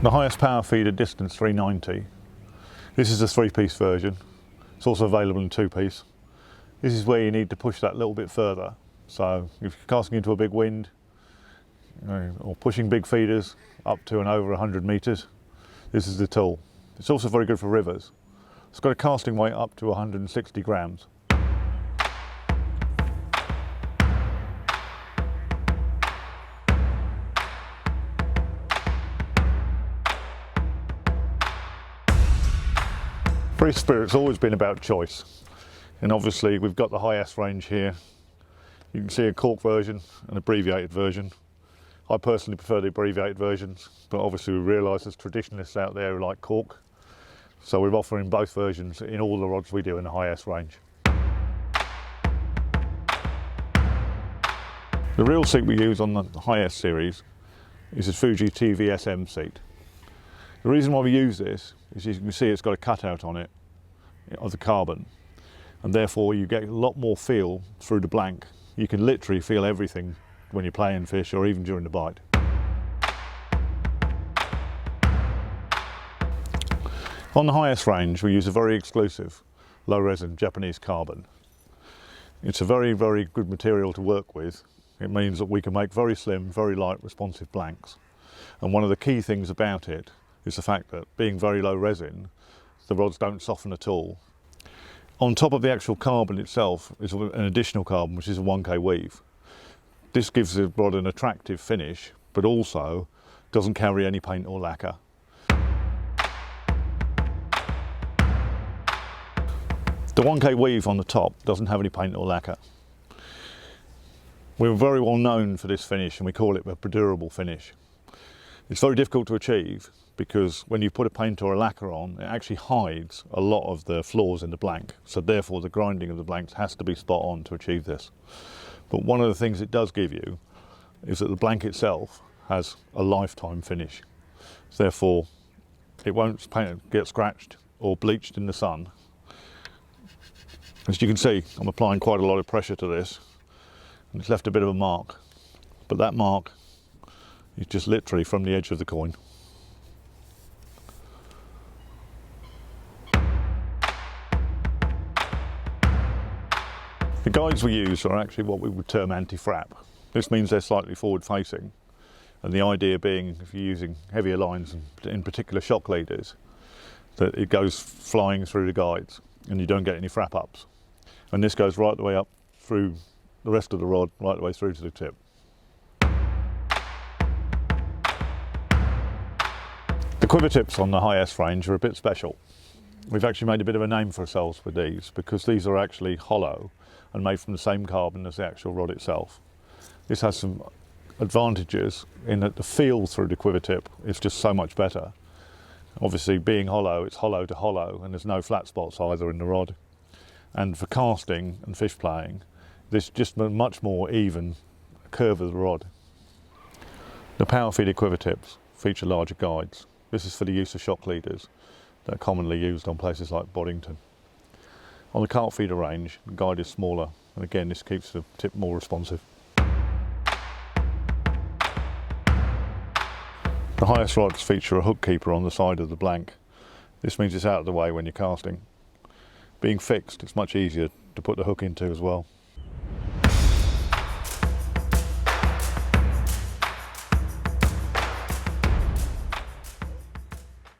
The highest power feeder distance 390. This is a 3-piece version. It's also available in 2-piece. This is where you need to push that little bit further. So if you're casting into a big wind, or pushing big feeders up to and over 100 metres, this is the tool. It's also very good for rivers. It's got a casting weight up to 160 grams. Free spirit's always been about choice, and obviously we've got the high S range here. You can see a cork version, an abbreviated version. I personally prefer the abbreviated versions, but obviously we realise there's traditionalists out there who like cork, so we're offering both versions in all the rods we do in the high S range. The real seat we use on the high S series is a Fuji TV SM seat. The reason why we use this is, you can see, it's got a cutout on it of the carbon, and therefore you get a lot more feel through the blank. You can literally feel everything when you're playing fish or even during the bite. On the highest range we use a very exclusive low resin Japanese carbon. It's a very, very good material to work with. It means that we can make very slim, very light, responsive blanks. And one of the key things about it is the fact that, being very low resin, the rods don't soften at all. On top of the actual carbon itself is an additional carbon, which is a 1K weave. This gives the rod an attractive finish, but also doesn't carry any paint or lacquer. The 1K weave on the top doesn't have any paint or lacquer. We're very well known for this finish, and we call it a perdurable finish. It's very difficult to achieve because when you put a paint or a lacquer on, it actually hides a lot of the flaws in the blank. So therefore the grinding of the blanks has to be spot on to achieve this. But one of the things it does give you is that the blank itself has a lifetime finish. So therefore it won't get scratched or bleached in the sun. As you can see, I'm applying quite a lot of pressure to this, and it's left a bit of a mark. But that mark is just literally from the edge of the coin. The guides we use are actually what we would term anti-frap. This means they're slightly forward facing, and the idea being, if you're using heavier lines, and in particular shock leaders, that it goes flying through the guides and you don't get any frap ups. And this goes right the way up through the rest of the rod, right the way through to the tip. The quiver tips on the high S range are a bit special. We've actually made a bit of a name for ourselves with these, because these are actually hollow and made from the same carbon as the actual rod itself. This has some advantages in that the feel through the quiver tip is just so much better. Obviously, being hollow, it's hollow to hollow, and there's no flat spots either in the rod. And for casting and fish playing, there's just a much more even curve of the rod. The power feeder quiver tips feature larger guides. This is for the use of shock leaders that are commonly used on places like Boddington. On the cart feeder range, the guide is smaller, and again this keeps the tip more responsive. The highest rods feature a hook keeper on the side of the blank. This means it's out of the way when you're casting. Being fixed, it's much easier to put the hook into as well.